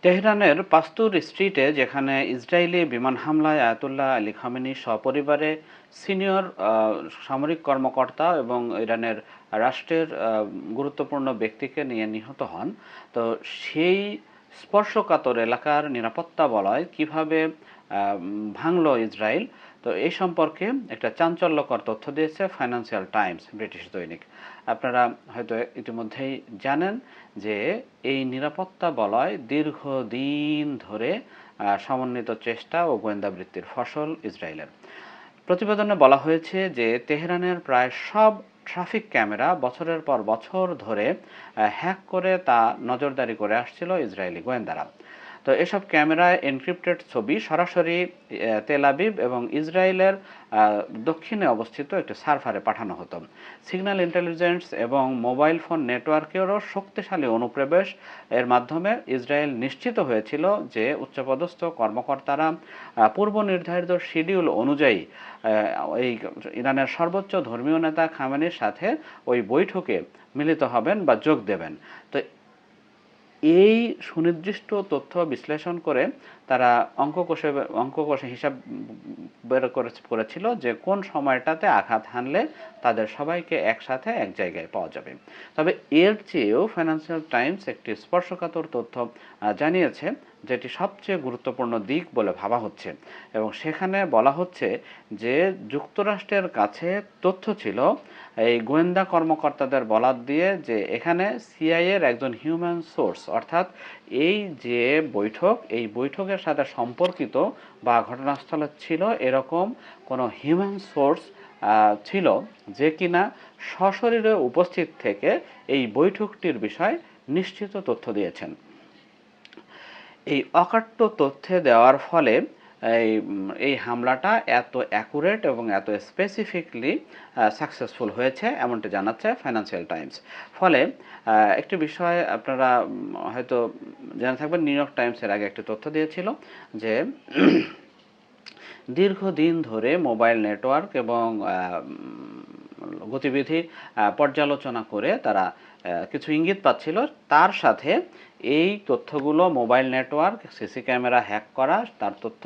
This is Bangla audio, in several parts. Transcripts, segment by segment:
তেহরানের পাস্তুর স্ট্রিটে যেখানে ইসরায়েলি বিমান হামলায় আয়াতুল্লাহ আলী খামেনি সপরিবারে সিনিয়র সামরিক কর্মকর্তা এবং ইরানের রাষ্ট্রের গুরুত্বপূর্ণ ব্যক্তিকে নিয়ে নিহত হন, তো সেই স্পর্শকাতর এলাকার নিরাপত্তা বলয় কিভাবে ভাঙল ইসরায়েল, তো এই সম্পর্কে একটা চাঞ্চল্যকর তথ্য দিয়েছে ফাইন্যান্সিয়াল টাইমস, ব্রিটিশ দৈনিক। আপনারা হয়তো ইতিমধ্যেই জানেন যে এই নিরাপত্তা বলয় দীর্ঘদিন ধরে সমন্বিত চেষ্টা ও গোয়েন্দাবৃত্তির ফসল ইসরায়েলের। প্রতিবেদনে বলা হয়েছে যে তেহরানের প্রায় সব ট্রাফিক ক্যামেরা বছরের পর বছর ধরে হ্যাক করে তা নজরদারি করে আসছিল ইসরায়েলি গোয়েন্দারা। তো এসব ক্যামেরায় এনক্রিপ্টেড ছবি সরাসরি তেল আবিব এবং ইসরায়েলের দক্ষিণে অবস্থিত একটি সার্ভারে পাঠানো হতো। সিগন্যাল ইন্টেলিজেন্স এবং মোবাইল ফোন নেটওয়ার্কেরও শক্তিশালী অনুপ্রবেশ এর মাধ্যমে ইসরায়েল নিশ্চিত হয়েছিল যে উচ্চপদস্থ কর্মকর্তারা পূর্ব নির্ধারিত শিডিউল অনুযায়ী এই ইরানের সর্বোচ্চ ধর্মীয় নেতা খামেনির সাথে ওই বৈঠকে মিলিত হবেন বা যোগ দেবেন। তো এই সুনির্দিষ্ট তথ্য বিশ্লেষণ করে তারা অঙ্ক কষে হিসাব বের করেছিল যে কোন সময়টাতে আঘাত হানলে তাদের সবাইকে একসাথে এক জায়গায় পাওয়া যাবে। তবে এর চেয়েও ফাইন্যান্সিয়াল টাইমস একটি স্পর্শকাতর তথ্য জানিয়েছে, যেটি সবচেয়ে গুরুত্বপূর্ণ দিক বলে ভাবা হচ্ছে, এবং সেখানে বলা হচ্ছে যে যুক্তরাষ্ট্রের কাছে তথ্য ছিল এই গোয়েন্দা কর্মকর্তাদের বরাত দিয়ে যে এখানে সিআইএর একজন হিউম্যান সোর্স, অর্থাৎ এই যে বৈঠক, এই বৈঠকের সাথে সম্পর্কিত বা ঘটনাস্থলে ছিল এরকম কোনো হিউম্যান সোর্স ছিল যে কিনা সশরীরে উপস্থিত থেকে এই বৈঠকটির বিষয়ে নিশ্চিত তথ্য দিয়েছেন। এই অকাট্য তথ্যে দেওয়ার ফলে এই হামলাটা এত অ্যাকুরেট এবং এত স্পেসিফিকলি সাকসেসফুল হয়েছে এমনটি জানাচ্ছে ফাইন্যান্সিয়াল টাইমস। ফলে একটি বিষয় আপনারা হয়তো জেনে থাকবেন, নিউ ইয়র্ক টাইমসের আগে একটি তথ্য দিয়েছিল যে দীর্ঘদিন ধরে মোবাইল নেটওয়ার্ক এবং গতিবিধি পর্যালোচনা করে তারা কিছু ইঙ্গিত পাচ্ছিল, তার সাথে এই তথ্যগুলো mobile network, CC camera hack করা তার তথ্য,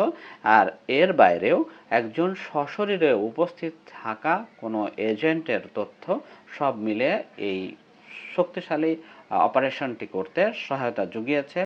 আর এর বাইরেও একজন সশরীরে উপস্থিত থাকা কোনো এজেন্টের তথ্য সব মিলে এই শক্তিশালী অপারেশনটি করতে সহায়তা জুগিয়েছে।